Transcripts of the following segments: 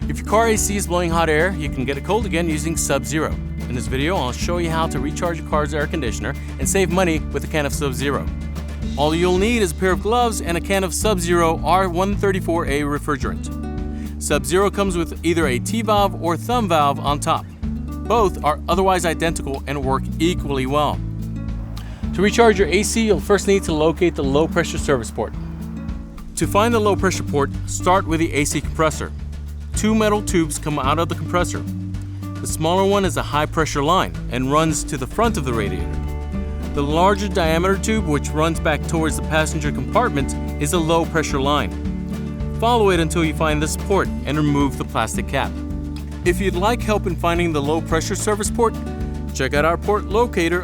If your car AC is blowing hot air, you can get it cold again using Sub-Zero. In this video, I'll show you how to recharge your car's air conditioner and save money with a can of Sub-Zero. All you'll need is a pair of gloves and a can of Sub-Zero R134A refrigerant. Sub-Zero comes with either a T-valve or thumb valve on top. Both are otherwise identical and work equally well. To recharge your AC, you'll first need to locate the low pressure service port. To find the low pressure port, start with the AC compressor. Two metal tubes come out of the compressor. The smaller one is a high pressure line and runs to the front of the radiator. The larger diameter tube, which runs back towards the passenger compartment, is a low pressure line. Follow it until you find this port and remove the plastic cap. If you'd like help in finding the low pressure service port, check out our port locator.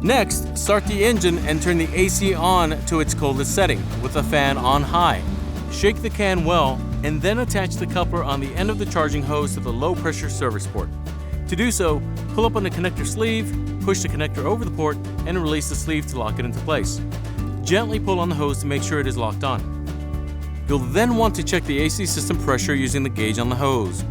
Next, start the engine and turn the AC on to its coldest setting with the fan on high. Shake the can well and then attach the coupler on the end of the charging hose to the low pressure service port. To do so, pull up on the connector sleeve, push the connector over the port, and release the sleeve to lock it into place. Gently pull on the hose to make sure it is locked on. You'll then want to check the AC system pressure using the gauge on the hose.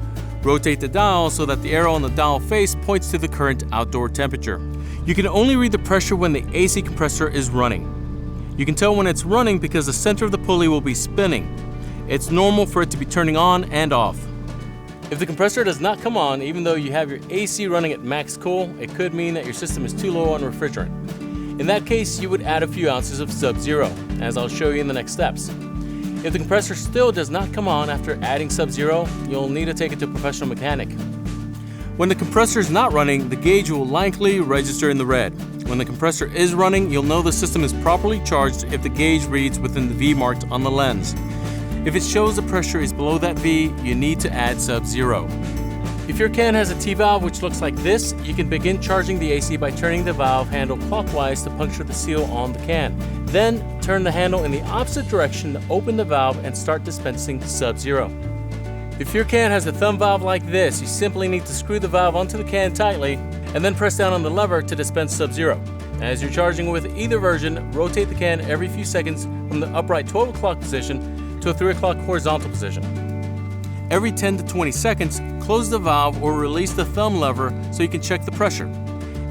Rotate the dial so that the arrow on the dial face points to the current outdoor temperature. You can only read the pressure when the AC compressor is running. You can tell when it's running because the center of the pulley will be spinning. It's normal for it to be turning on and off. If the compressor does not come on, even though you have your AC running at max cool, it could mean that your system is too low on refrigerant. In that case, you would add a few ounces of Sub-Zero, as I'll show you in the next steps. If the compressor still does not come on after adding Sub-Zero, you'll need to take it to a professional mechanic. When the compressor is not running, the gauge will likely register in the red. When the compressor is running, you'll know the system is properly charged if the gauge reads within the V marked on the lens. If it shows the pressure is below that V, you need to add Sub-Zero. If your can has a T-valve which looks like this, you can begin charging the AC by turning the valve handle clockwise to puncture the seal on the can. Then, turn the handle in the opposite direction to open the valve and start dispensing Sub-Zero. If your can has a thumb valve like this, you simply need to screw the valve onto the can tightly and then press down on the lever to dispense Sub-Zero. As you're charging with either version, rotate the can every few seconds from the upright 12 o'clock position to a 3 o'clock horizontal position. Every 10 to 20 seconds, close the valve or release the thumb lever so you can check the pressure.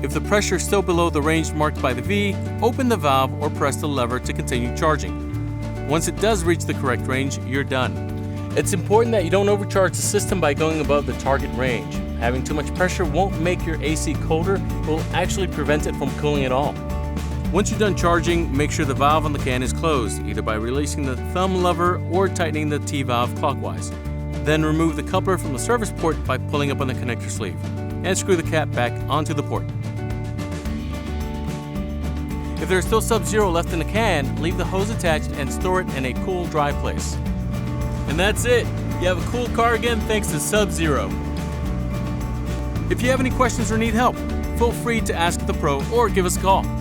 If the pressure is still below the range marked by the V, open the valve or press the lever to continue charging. Once it does reach the correct range, you're done. It's important that you don't overcharge the system by going above the target range. Having too much pressure won't make your AC colder, it will actually prevent it from cooling at all. Once you're done charging, make sure the valve on the can is closed, either by releasing the thumb lever or tightening the T-valve clockwise. Then remove the coupler from the service port by pulling up on the connector sleeve, and screw the cap back onto the port. If there's still Sub-Zero left in the can, leave the hose attached and store it in a cool, dry place. And that's it! You have a cool car again thanks to Sub-Zero. If you have any questions or need help, feel free to ask the pro or give us a call.